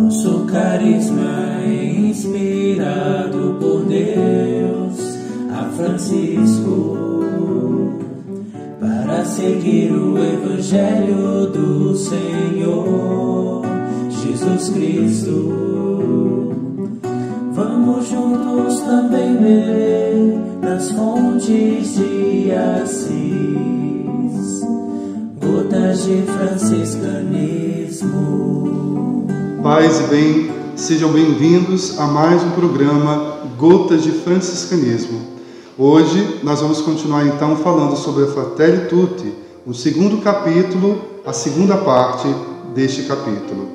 Nosso carisma é inspirado por Deus a Francisco para seguir o Evangelho do Senhor Jesus Cristo. Vamos juntos também beber das fontes de Assis, gotas de franciscanismo. Paz e bem, sejam bem-vindos a mais um programa Gotas de Franciscanismo. Hoje nós vamos continuar então falando sobre a Fratelli Tutti, o segundo capítulo, a segunda parte deste capítulo.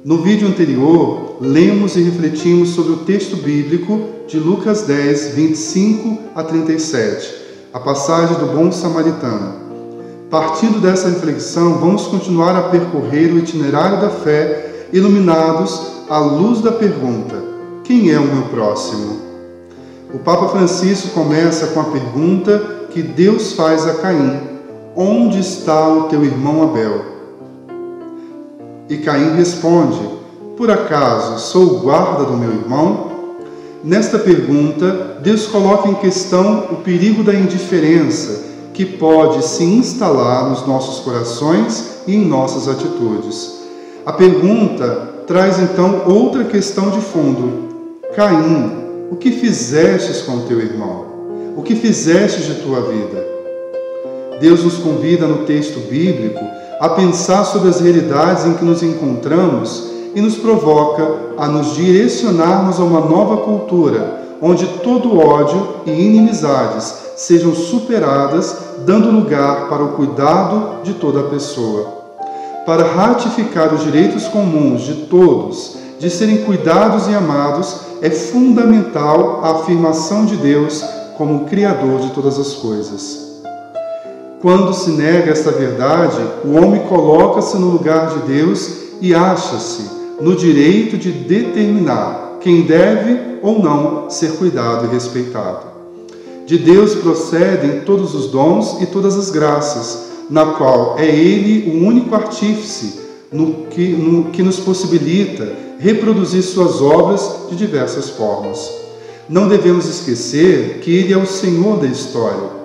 No vídeo anterior, lemos e refletimos sobre o texto bíblico de Lucas 10, 25 a 37, a passagem do bom samaritano. Partindo dessa reflexão, vamos continuar a percorrer o itinerário da fé, iluminados à luz da pergunta: quem é o meu próximo? O Papa Francisco começa com a pergunta que Deus faz a Caim: onde está o teu irmão Abel? E Caim responde: por acaso sou o guarda do meu irmão? Nesta pergunta, Deus coloca em questão o perigo da indiferença que pode se instalar nos nossos corações e em nossas atitudes. A pergunta traz então outra questão de fundo: Caim, o que fizestes com teu irmão? O que fizestes de tua vida? Deus nos convida no texto bíblico a pensar sobre as realidades em que nos encontramos e nos provoca a nos direcionarmos a uma nova cultura, onde todo ódio e inimizades sejam superadas, dando lugar para o cuidado de toda a pessoa. Para ratificar os direitos comuns de todos, de serem cuidados e amados, é fundamental a afirmação de Deus como Criador de todas as coisas. Quando se nega esta verdade, o homem coloca-se no lugar de Deus e acha-se no direito de determinar quem deve ou não ser cuidado e respeitado. De Deus procedem todos os dons e todas as graças, na qual é Ele o único artífice no que nos possibilita reproduzir suas obras de diversas formas. Não devemos esquecer que Ele é o Senhor da história.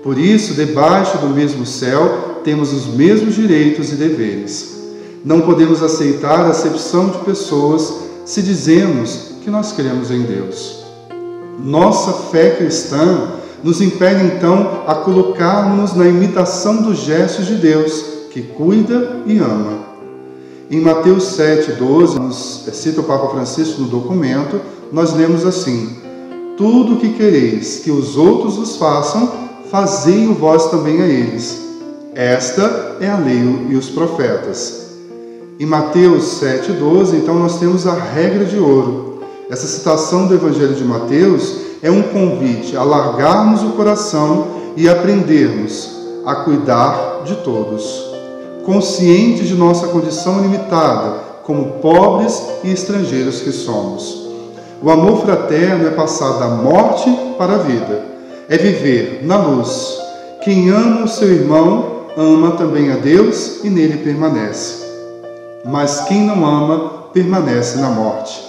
Por isso, debaixo do mesmo céu, temos os mesmos direitos e deveres. Não podemos aceitar a acepção de pessoas se dizemos que nós cremos em Deus. Nossa fé cristã nos impele então a colocarmos na imitação dos gestos de Deus, que cuida e ama. Em Mateus 7,12, nos cita o Papa Francisco no documento, nós lemos assim: tudo o que quereis que os outros vos façam, fazei-o vós também a eles. Esta é a lei e os profetas. Em Mateus 7,12, então, nós temos a regra de ouro. Essa citação do Evangelho de Mateus é um convite a largarmos o coração e aprendermos a cuidar de todos, conscientes de nossa condição limitada, como pobres e estrangeiros que somos. O amor fraterno é passar da morte para a vida, é viver na luz. Quem ama o seu irmão, ama também a Deus e nele permanece. Mas quem não ama, permanece na morte.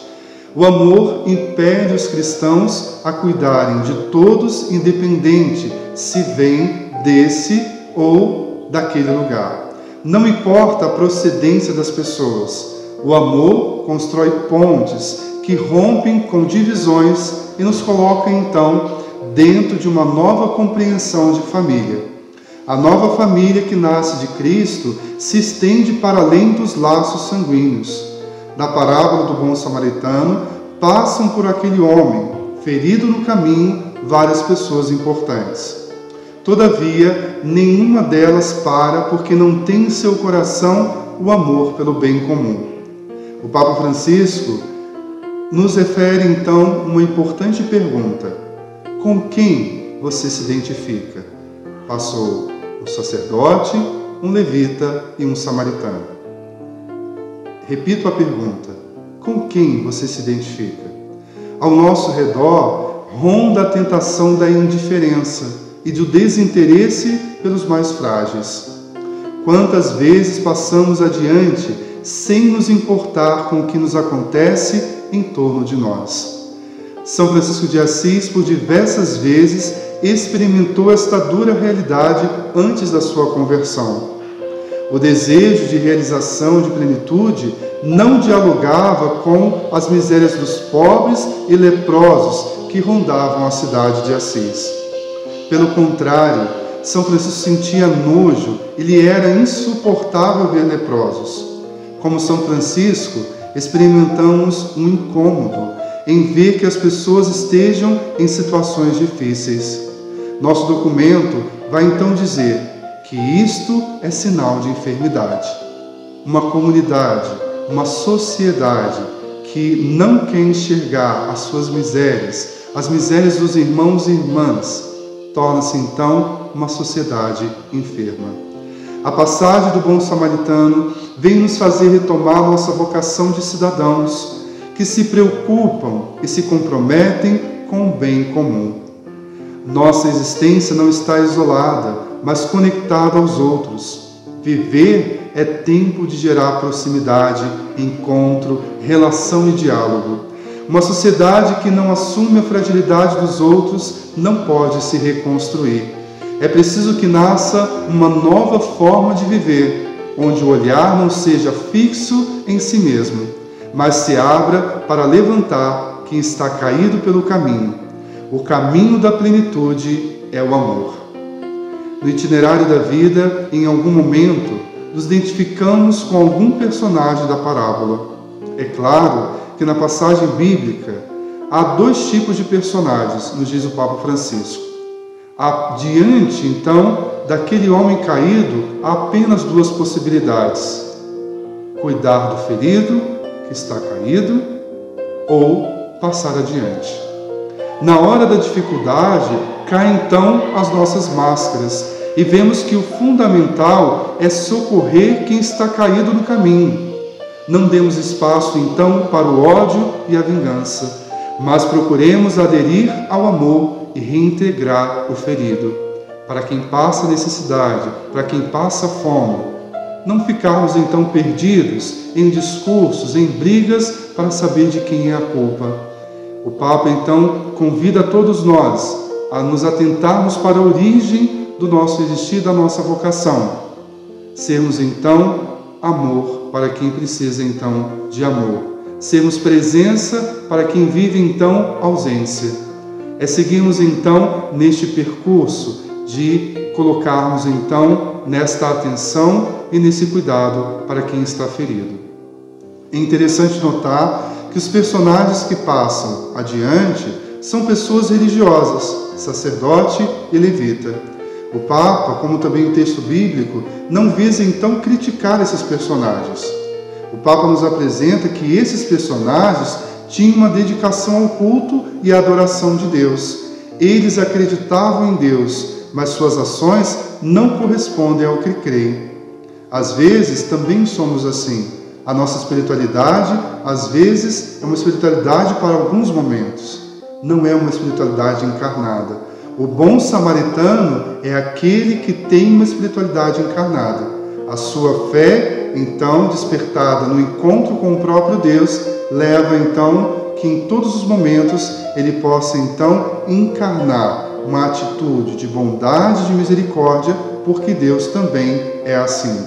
O amor impele os cristãos a cuidarem de todos, independente se vêm desse ou daquele lugar. Não importa a procedência das pessoas, o amor constrói pontes que rompem com divisões e nos colocam então dentro de uma nova compreensão de família. A nova família que nasce de Cristo se estende para além dos laços sanguíneos. Na parábola do bom samaritano, passam por aquele homem, ferido no caminho, várias pessoas importantes. Todavia, nenhuma delas para porque não tem em seu coração o amor pelo bem comum. O Papa Francisco nos refere então uma importante pergunta: com quem você se identifica? Passou um sacerdote, um levita e um samaritano. Repito a pergunta: com quem você se identifica? Ao nosso redor ronda a tentação da indiferença e do desinteresse pelos mais frágeis. Quantas vezes passamos adiante sem nos importar com o que nos acontece em torno de nós. São Francisco de Assis, por diversas vezes, experimentou esta dura realidade antes da sua conversão. O desejo de realização, de plenitude, não dialogava com as misérias dos pobres e leprosos que rondavam a cidade de Assis. Pelo contrário, São Francisco sentia nojo e lhe era insuportável ver leprosos. Como São Francisco, experimentamos um incômodo em ver que as pessoas estejam em situações difíceis. Nosso documento vai então dizer que isto é sinal de enfermidade. Uma comunidade, uma sociedade que não quer enxergar as suas misérias, as misérias dos irmãos e irmãs, torna-se então uma sociedade enferma. A passagem do bom samaritano vem nos fazer retomar nossa vocação de cidadãos que se preocupam e se comprometem com o bem comum. Nossa existência não está isolada, mas conectada aos outros. Viver é tempo de gerar proximidade, encontro, relação e diálogo. Uma sociedade que não assume a fragilidade dos outros não pode se reconstruir. É preciso que nasça uma nova forma de viver, onde o olhar não seja fixo em si mesmo, mas se abra para levantar quem está caído pelo caminho. O caminho da plenitude é o amor. No itinerário da vida, em algum momento, nos identificamos com algum personagem da parábola. É claro que na passagem bíblica há dois tipos de personagens, nos diz o Papa Francisco. Diante, então, daquele homem caído, há apenas duas possibilidades: cuidar do ferido, que está caído, ou passar adiante. Na hora da dificuldade, caem então as nossas máscaras e vemos que o fundamental é socorrer quem está caído no caminho. Não demos espaço então para o ódio e a vingança, mas procuremos aderir ao amor e reintegrar o ferido. Para quem passa necessidade, para quem passa fome, não ficarmos então perdidos em discursos, em brigas para saber de quem é a culpa. O Papa então convida a todos nós a nos atentarmos para a origem do nosso existir, da nossa vocação. Sermos então amor para quem precisa então de amor. Sermos presença para quem vive então ausência. É seguirmos então neste percurso de colocarmos então nesta atenção e nesse cuidado para quem está ferido. É interessante notar que os personagens que passam adiante são pessoas religiosas, sacerdote e levita. O Papa, como também o texto bíblico, não visa então criticar esses personagens. O Papa nos apresenta que esses personagens tinham uma dedicação ao culto e à adoração de Deus. Eles acreditavam em Deus, mas suas ações não correspondem ao que creem. Às vezes também somos assim. A nossa espiritualidade, às vezes, é uma espiritualidade para alguns momentos. Não é uma espiritualidade encarnada. O bom samaritano é aquele que tem uma espiritualidade encarnada. A sua fé, então, despertada no encontro com o próprio Deus, leva, então, que em todos os momentos ele possa, então, encarnar uma atitude de bondade e de misericórdia, porque Deus também é assim.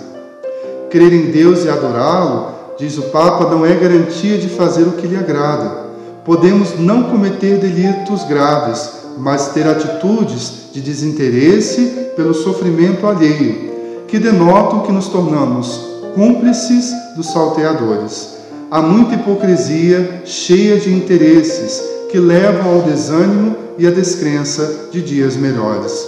Crer em Deus e adorá-lo, diz o Papa, não é garantia de fazer o que lhe agrada. Podemos não cometer delitos graves, mas ter atitudes de desinteresse pelo sofrimento alheio, que denotam que nos tornamos cúmplices dos salteadores. Há muita hipocrisia cheia de interesses que levam ao desânimo e à descrença de dias melhores.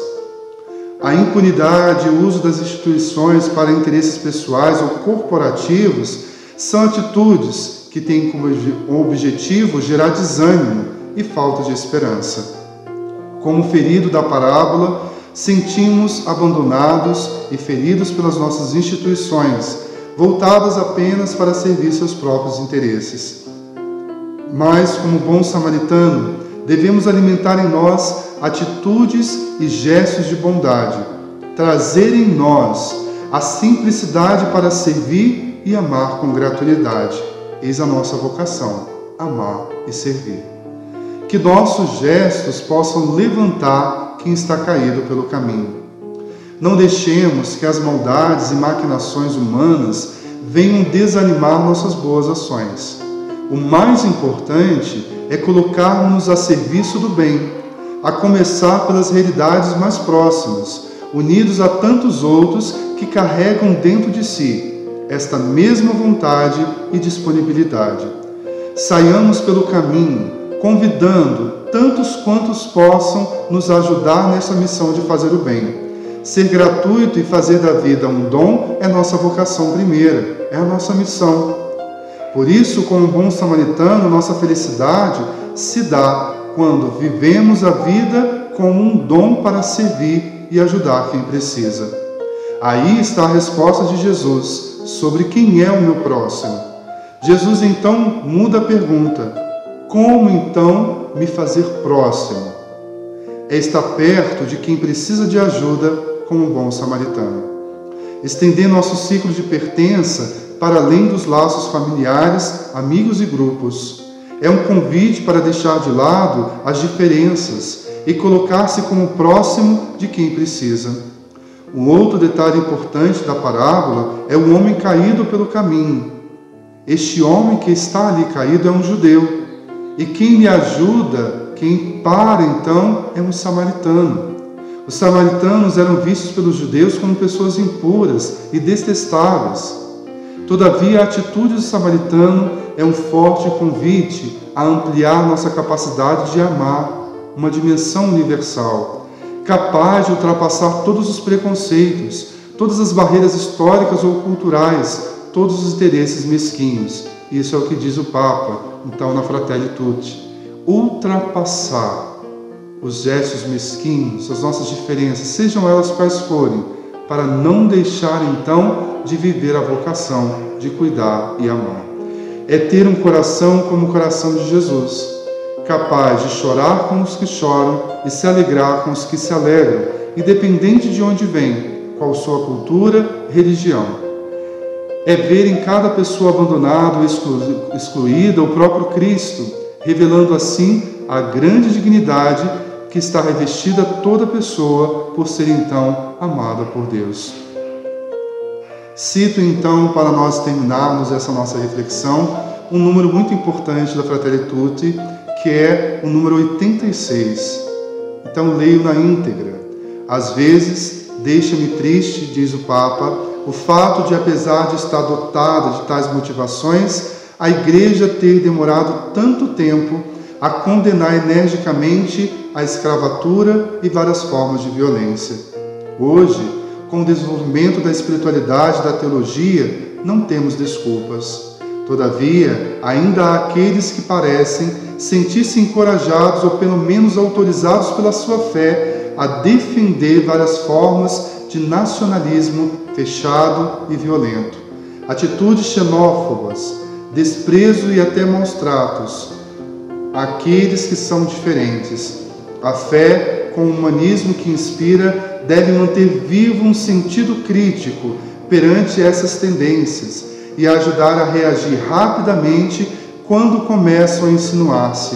A impunidade e o uso das instituições para interesses pessoais ou corporativos são atitudes que têm como objetivo gerar desânimo e falta de esperança. Como ferido da parábola, sentimos abandonados e feridos pelas nossas instituições, voltadas apenas para servir seus próprios interesses. Mas, como bom samaritano, devemos alimentar em nós atitudes e gestos de bondade, trazer em nós a simplicidade para servir e amar com gratuidade. Eis a nossa vocação, amar e servir. Que nossos gestos possam levantar quem está caído pelo caminho. Não deixemos que as maldades e maquinações humanas venham desanimar nossas boas ações. O mais importante é colocar-nos a serviço do bem, a começar pelas realidades mais próximas, unidos a tantos outros que carregam dentro de si esta mesma vontade e disponibilidade. Saiamos pelo caminho, convidando tantos quantos possam nos ajudar nessa missão de fazer o bem. Ser gratuito e fazer da vida um dom é nossa vocação primeira, é a nossa missão. Por isso, como bom samaritano, nossa felicidade se dá quando vivemos a vida como um dom para servir e ajudar quem precisa. Aí está a resposta de Jesus sobre quem é o meu próximo. Jesus então muda a pergunta: como então me fazer próximo? É estar perto de quem precisa de ajuda como um bom samaritano. Estender nosso ciclo de pertença para além dos laços familiares, amigos e grupos. É um convite para deixar de lado as diferenças e colocar-se como próximo de quem precisa. Um outro detalhe importante da parábola é o homem caído pelo caminho. Este homem que está ali caído é um judeu, e quem lhe ajuda, quem para então, é um samaritano. Os samaritanos eram vistos pelos judeus como pessoas impuras e detestáveis. Todavia, a atitude do samaritano é um forte convite a ampliar nossa capacidade de amar, uma dimensão universal, capaz de ultrapassar todos os preconceitos, todas as barreiras históricas ou culturais, todos os interesses mesquinhos. Isso é o que diz o Papa, então, na Fratelli Tutti. Ultrapassar os gestos mesquinhos, as nossas diferenças, sejam elas quais forem, para não deixar, então, de viver a vocação de cuidar e amar. É ter um coração como o coração de Jesus, capaz de chorar com os que choram e se alegrar com os que se alegram, independente de onde vem, qual sua cultura, religião. É ver em cada pessoa abandonada ou excluída o próprio Cristo, revelando assim a grande dignidade que está revestida toda pessoa por ser então amada por Deus. Cito então, para nós terminarmos essa nossa reflexão, um número muito importante da Fratelli Tutti, que é o número 86. Então leio na íntegra. Às vezes, deixa-me triste, diz o Papa, o fato de, apesar de estar dotada de tais motivações, a Igreja ter demorado tanto tempo a condenar energicamente a escravatura e várias formas de violência. Hoje, com o desenvolvimento da espiritualidade e da teologia, não temos desculpas. Todavia, ainda há aqueles que parecem sentir-se encorajados ou pelo menos autorizados pela sua fé a defender várias formas de nacionalismo fechado e violento, atitudes xenófobas, desprezo e até maus tratos àqueles que são diferentes. A fé, com o humanismo que inspira, deve manter vivo um sentido crítico perante essas tendências e ajudar a reagir rapidamente quando começam a insinuar-se.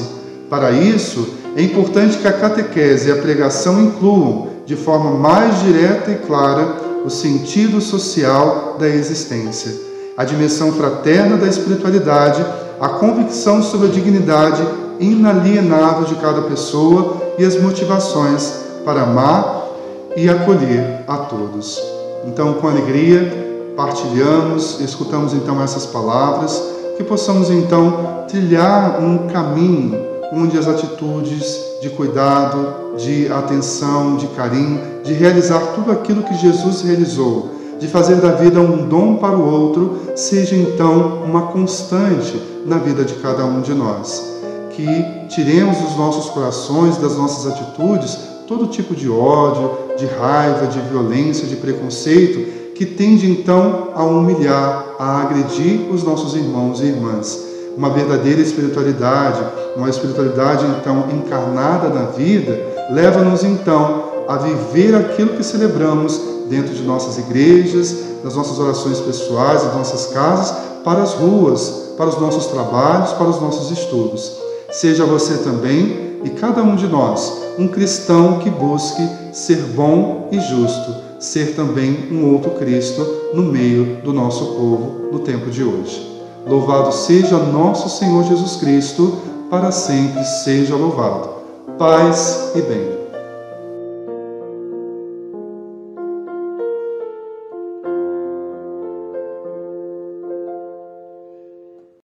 Para isso, é importante que a catequese e a pregação incluam, de forma mais direta e clara, o sentido social da existência, a dimensão fraterna da espiritualidade, a convicção sobre a dignidade inalienável de cada pessoa e as motivações para amar e acolher a todos. Então, com alegria, partilhamos, escutamos então essas palavras, que possamos então trilhar um caminho onde as atitudes de cuidado, de atenção, de carinho, de realizar tudo aquilo que Jesus realizou, de fazer da vida um dom para o outro, seja então uma constante na vida de cada um de nós. Que tiremos dos nossos corações, das nossas atitudes, todo tipo de ódio, de raiva, de violência, de preconceito, que tende então a humilhar, a agredir os nossos irmãos e irmãs. Uma verdadeira espiritualidade, uma espiritualidade então encarnada na vida, leva-nos então a viver aquilo que celebramos dentro de nossas igrejas, nas nossas orações pessoais, nas nossas casas, para as ruas, para os nossos trabalhos, para os nossos estudos. Seja você também, e cada um de nós, um cristão que busque ser bom e justo, ser também um outro Cristo no meio do nosso povo no tempo de hoje. Louvado seja nosso Senhor Jesus Cristo, para sempre seja louvado. Paz e bem.